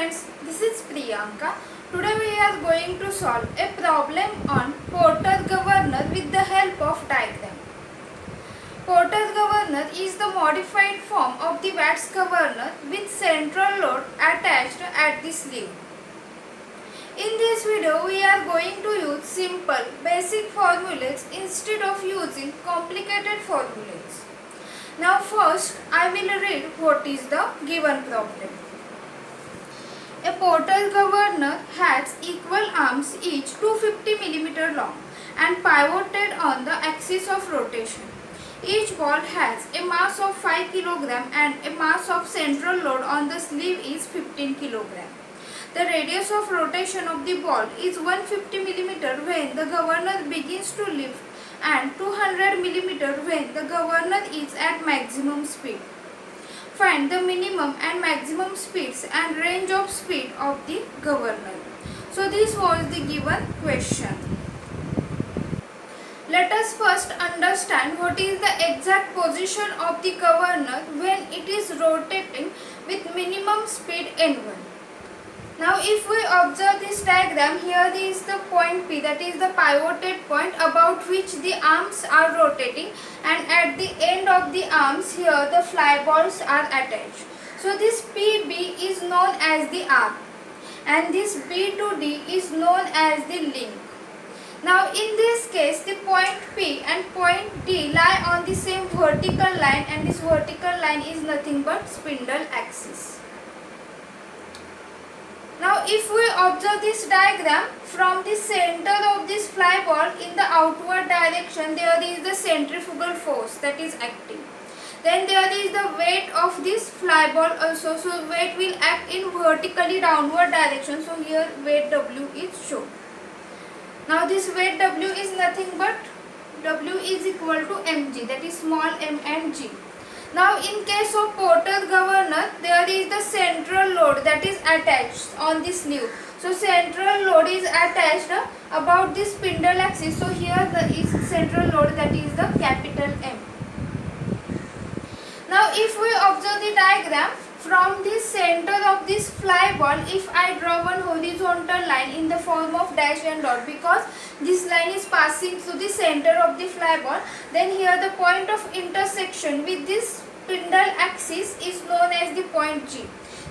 friends, this is Priyanka. Today we are going to solve a problem on Porter governor with the help of diagram. Porter governor is the modified form of the Watt's governor with central load attached at the sleeve. In this video we are going to use simple basic formulas instead of using complicated formulas. Now first I will read what is the given problem. A Porter governor has equal arms each 250 mm long and pivoted on the axis of rotation. Each ball has a mass of 5 kg and a mass of central load on the sleeve is 15 kg. The radius of rotation of the ball is 150 mm when the governor begins to lift and 200 mm when the governor is at maximum speed. Find the minimum and maximum speeds and range of speed of the governor. So this was the given question. Let us first understand what is the exact position of the governor when it is rotating with minimum speed n1. Now if we observe this diagram, here is the point P, that is the pivoted point about which the arms are rotating, and at the end of the arms here the fly balls are attached. So this PB is known as the arm and this B to D is known as the link. Now in this case the point P and point D lie on the same vertical line, and this vertical line is nothing but spindle axis. Now if we observe this diagram, from the center of this fly ball in the outward direction there is the centrifugal force that is acting. Then there is the weight of this fly ball also, so weight will act in vertically downward direction, so here weight W is shown. Now this weight W is nothing but W is equal to mg, that is small m and g. Now in case of Porter governor there is the central load that is attached on the sleeve. So central load is attached about the spindle axis. So here there is central load, that is the capital M. Now if we observe the diagram, from the center of this fly ball, if I draw one horizontal line in the form of dash and dot, because this line is passing through the center of the fly ball, then here the point of intersection with this spindle axis is known as the point G.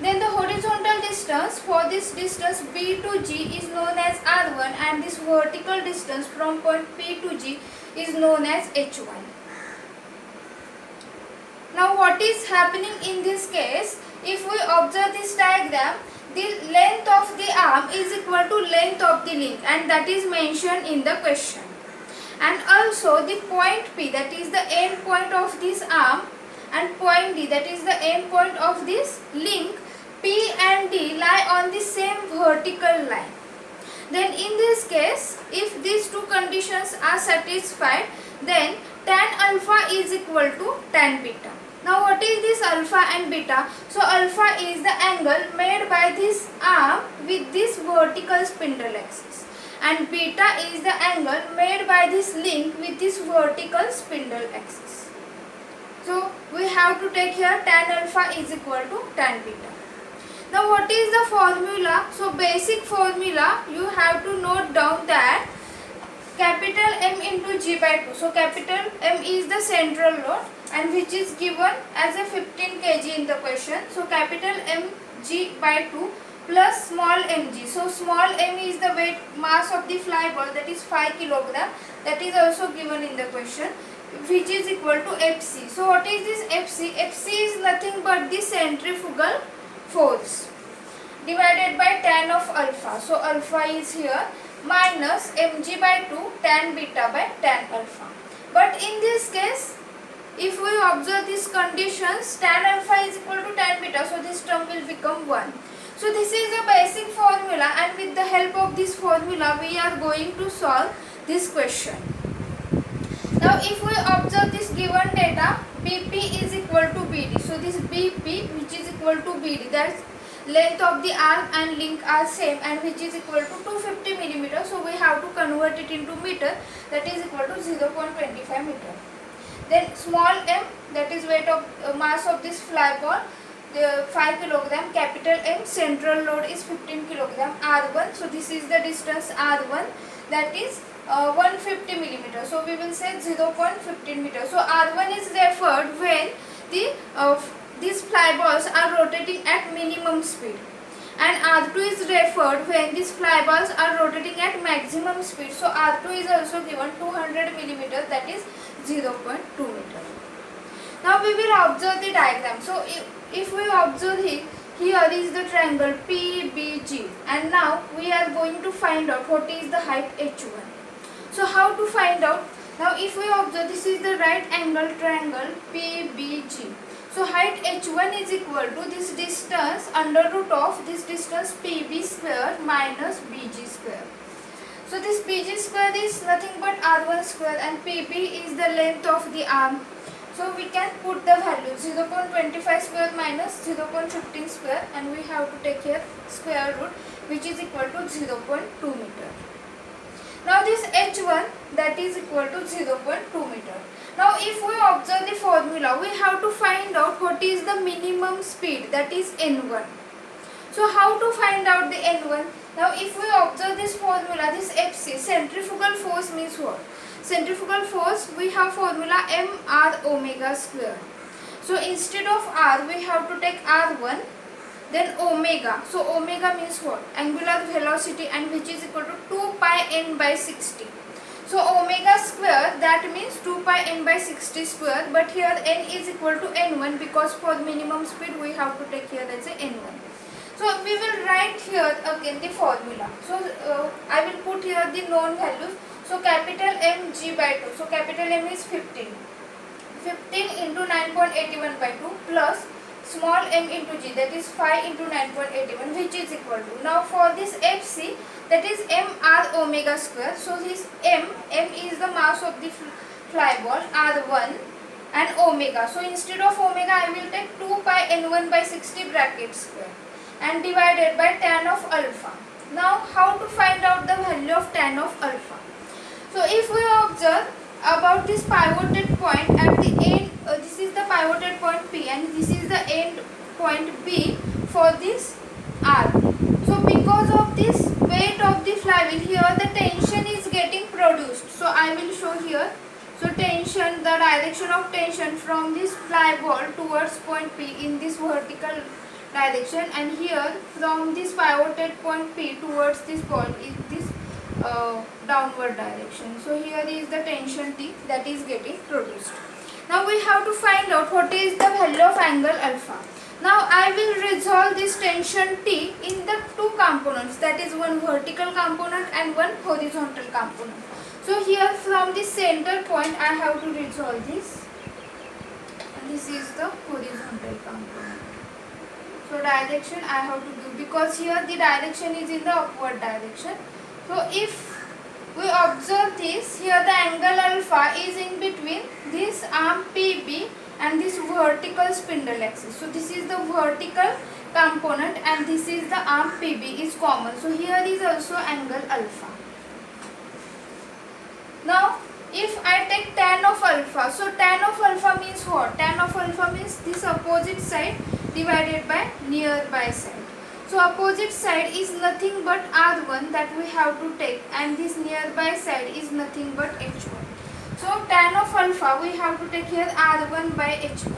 Then the horizontal distance for this distance B to G is known as R1, and this vertical distance from point P to G is known as H1. Now what is happening in this case? If we observe this diagram, the length of the arm is equal to length of the link, and that is mentioned in the question. And also the point P, that is the end point of this arm, and point D, that is the end point of this link, P and D lie on the same vertical line. Then in this case, if these two conditions are satisfied, then tan alpha is equal to tan beta. Now what is this alpha and beta? So alpha is the angle made by this arm with this vertical spindle axis, and beta is the angle made by this link with this vertical spindle axis. So we have to take here tan alpha is equal to tan beta. Now what is the formula? So basic formula, you have to note down that capital M into G by 2. So capital M is the central load, and which is given as a 15 kg in the question. So capital mg by 2 plus small mg. So small m is the weight mass of the fly ball, that is 5 kg. That is also given in the question, which is equal to Fc. So what is this Fc? Fc is nothing but the centrifugal force divided by tan of alpha. So alpha is here minus mg by 2 tan beta by tan alpha. But in this case, if we observe these conditions, tan alpha is equal to tan beta, so this term will become 1. So this is the basic formula, and with the help of this formula we are going to solve this question. Now if we observe this given data, BP is equal to BD. So this BP, which is equal to BD, that's length of the arm and link are same, and which is equal to 250 mm. So we have to convert it into meter, that is equal to 0.25 meter. Then small m, that is weight of mass of this fly ball, the 5 kilogram, capital M central load is 15 kilogram, R1, so this is the distance R1, that is 150 millimeter, so we will say 0.15 meter. So R1 is referred when these fly balls are rotating at minimum speed, and R2 is referred when these fly balls are rotating at maximum speed. So R2 is also given 200 millimeter, that is 0.2 meter. Now we will observe the diagram. So if we observe here is the triangle PBG, and now we are going to find out what is the height H1. So how to find out? Now if we observe, this is the right angle triangle PBG. So height H1 is equal to this distance under root of this distance PB square minus BG square. So this BG square is nothing but R1 square, and PB is the length of the arm. So we can put the value 0.25 square minus 0.15 square, and we have to take here square root, which is equal to 0.2 meter. Now this H1, that is equal to 0.2 meter. Now if we observe the formula, we have to find out what is the minimum speed, that is N1. So how to find out the N1? Now if we observe this formula, this Fc, centrifugal force means what? Centrifugal force, we have formula mR omega square. So instead of R, we have to take R1, then omega. So omega means what? Angular velocity, and which is equal to 2 pi n by 60. So omega square, that means 2 pi n by 60 square, but here n is equal to n1, because for minimum speed we have to take here as a n1. So we will write here again the formula. So I will put here the known values. So capital M G by 2. So capital M is 15. 15 into 9.81 by 2 plus small m into G, that is 5 into 9.81, which is equal to. Now for this Fc, that is mR omega square. So this m is the mass of the fly ball, R1, and omega. So instead of omega, I will take 2 pi n1 by 60 bracket square and divided by tan of alpha. Now how to find out the value of tan of alpha? So if we observe about this pivoted point at the end, this is the pivoted point P, and this is the end point B for this R. So because of this weight of the flywheel, here the tension is getting produced. So I will show here. So tension, the direction of tension from this fly ball towards point P in this vertical direction, and here from this pivoted point P towards this ball is this downward direction. So here is the tension T that is getting produced. Now we have to find out what is the value of angle alpha. Now I will resolve this tension T in the two components, that is one vertical component and one horizontal component. So here from the center point I have to resolve this, and this is the horizontal component. So direction I have to do, because here the direction is in the upward direction. So if we observe this, here the angle alpha is in between this arm PB and this vertical spindle axis. So this is the vertical component and this is the arm PB is common. So here is also angle alpha. Now if I take tan of alpha, so tan of alpha means what? Tan of alpha means this opposite side divided by nearby side. So opposite side is nothing but R1 that we have to take, and this nearby side is nothing but H1. So tan of alpha we have to take here R1 by H1.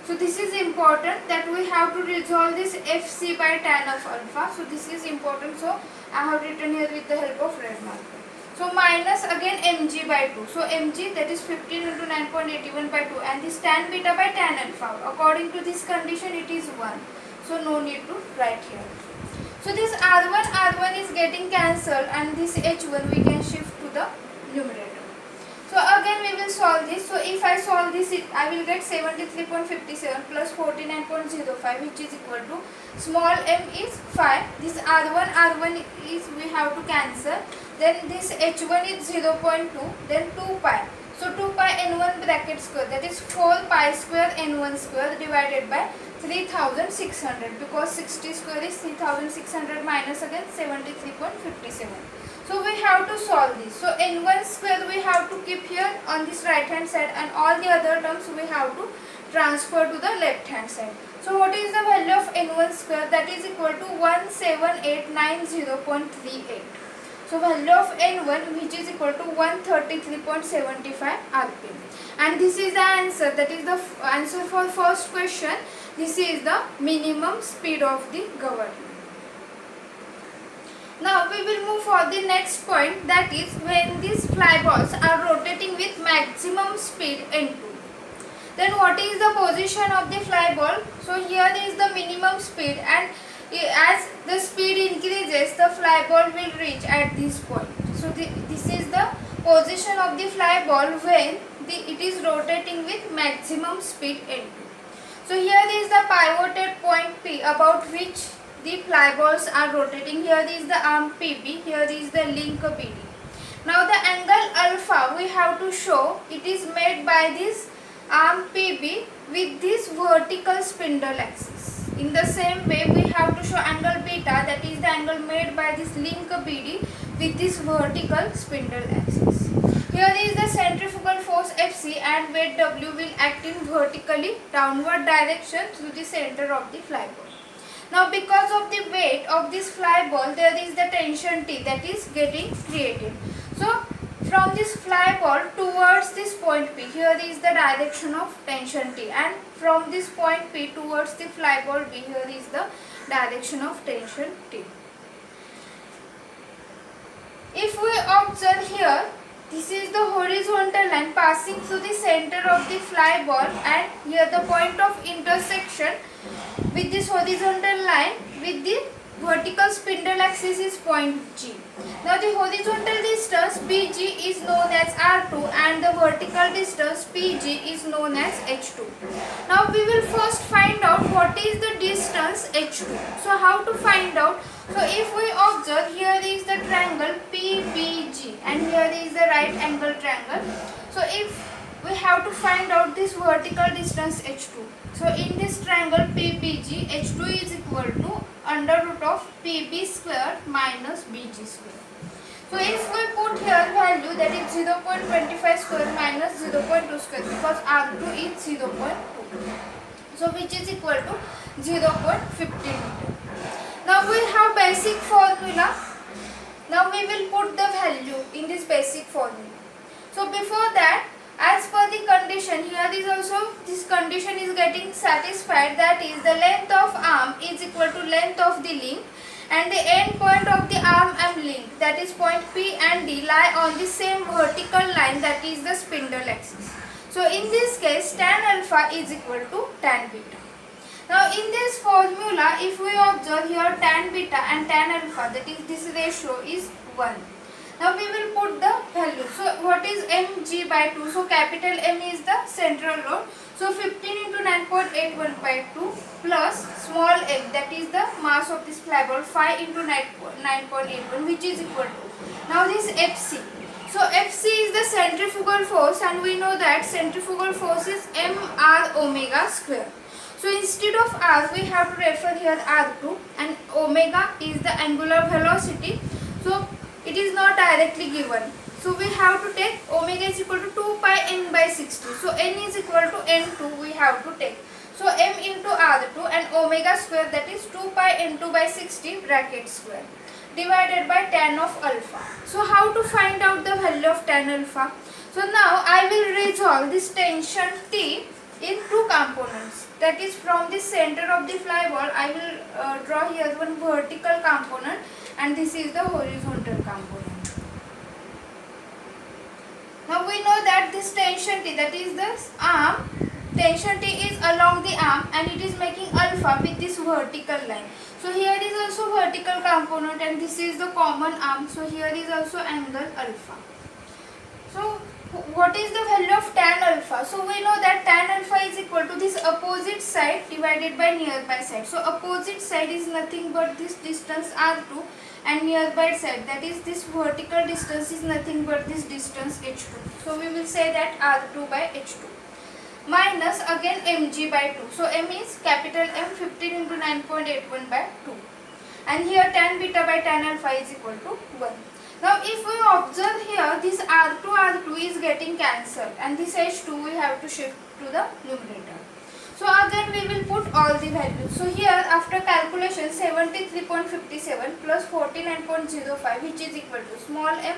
So this is important that we have to resolve this Fc by tan of alpha. So this is important. So I have written here with the help of red marker. So minus again mg by 2. So mg, that is 15 into 9.81 by 2, and this tan beta by tan alpha. According to this condition it is 1. So no need to write here. So this R1 is getting cancelled, and this H1 we can shift to the numerator. So again we will solve this. So if I solve this, I will get 73.57 plus 49.05, which is equal to small m is 5. This R1 is we have to cancel. Then this H1 is 0.2. Then 2 pi. So 2 pi n1 bracket square, that is 4 pi square n1 square divided by 3600, because 60 square is 3600 minus again 73.57. So we have to solve this. So n1 square we have to keep here on this right hand side, and all the other terms we have to transfer to the left hand side. So what is the value of N1 square? That is equal to 17890.38. So value of N1 which is equal to 133.75 rpm. And this is the answer, that is the answer for first question. This is the minimum speed of the governor. Now we will move for the next point, that is when these fly balls are rotating with maximum speed N2. Then what is the position of the fly ball? So here is the minimum speed, and as the speed increases the fly ball will reach at this point. So this is the position of the fly ball when it is rotating with maximum speed N2. So here is the pivoted point P about which the fly balls are rotating. Here is the arm PB, here is the link BD. Now the angle alpha we have to show, it is made by this arm PB with this vertical spindle axis. In the same way we have to show angle beta, that is the angle made by this link BD with this vertical spindle axis. Here is the centrifugal force Fc and weight W will act in vertically downward direction through the center of the fly ball. Now because of the weight of this fly ball there is the tension T that is getting created. So from this fly ball towards this point P, here is the direction of tension T, and from this point P towards the fly ball B, here is the direction of tension T. If we observe here, this is the horizontal line passing through the center of the fly ball, and here the point of intersection with this horizontal line with the vertical spindle axis is point G. Now the horizontal distance BG is known as R2 and the vertical distance PG is known as H2. Now we will first find out what is the distance H2. So how to find out? So if we observe, here is the triangle PBG and here is the right angle triangle. So if we have to find out this vertical distance H2. So in this triangle PBG, H2 is equal to under root of PB square minus BG square. So if we put here value, that is 0.25 square minus 0.2 square, because R2 is 0.2. So which is equal to 0.15 meter. Now we have basic formula. Now we will put the value in this basic formula. So before that, as per the condition, here is also this condition is getting satisfied, that is the length of arm is equal to length of the link, and the end point of the arm and link, that is point P and D, lie on the same vertical line, that is the spindle axis. So in this case tan alpha is equal to tan beta. Now in this formula, if we observe here tan beta and tan alpha, that is this ratio is 1. Now we will put the value. So what is mg by 2? So capital M is the central load. So 15 into 9.81 by 2 plus small m, that is the mass of this fly ball, 5 into 9.81, which is equal to. Now this Fc. So Fc is the centrifugal force, and we know that centrifugal force is mr omega square. So instead of r we have to refer here r2, and omega is the angular velocity. So it is not directly given. So we have to take omega is equal to 2 pi n by 60. So n is equal to n2 we have to take. So m into r2 and omega square, that is 2 pi n2 by 60 bracket square divided by tan of alpha. So how to find out the value of tan alpha? So now I will resolve this tension T in two components. That is from the center of the fly ball I will draw here one vertical component, and this is the horizontal component. Now we know that this tension T, that is this arm, tension T is along the arm and it is making alpha with this vertical line. So here is also vertical component and this is the common arm. So here is also angle alpha. So what is the value of tan alpha? So we know that tan alpha is equal to this opposite side divided by nearby side. So opposite side is nothing but this distance R2, and nearby side, that is this vertical distance, is nothing but this distance H2. So we will say that R2 by H2 minus again mg by 2. So m is capital M, 15 into 9.81 by 2, and here tan beta by tan alpha is equal to 1. Now if we observe here, this R2 is getting cancelled and this H2 we have to shift to the numerator. will put all the values. So here after calculation 73.57 plus 49.05 which is equal to small m,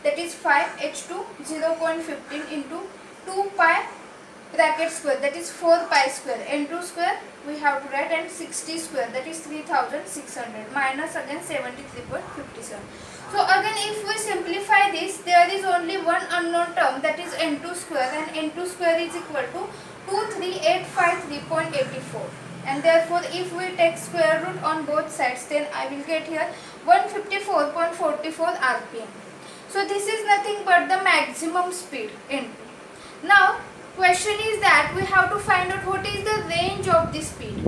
that is 5 h2 0.15 into 2 pi bracket square, that is 4 pi square, n2 square we have to write, and 60 square, that is 3600, minus again 73.57. So again if we simplify this, there is only one unknown term, that is n2 square, and n2 square is equal to 23853.84, and therefore if we take square root on both sides, then I will get here 154.44 rpm. So this is nothing but the maximum speed n2. Now question is that we have to find out what is the range of the speed.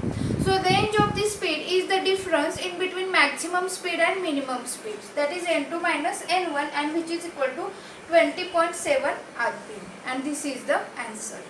So range of the speed is the difference in between maximum speed and minimum speed, that is n2 minus n1, and which is equal to 20.7 rpm, and this is the answer.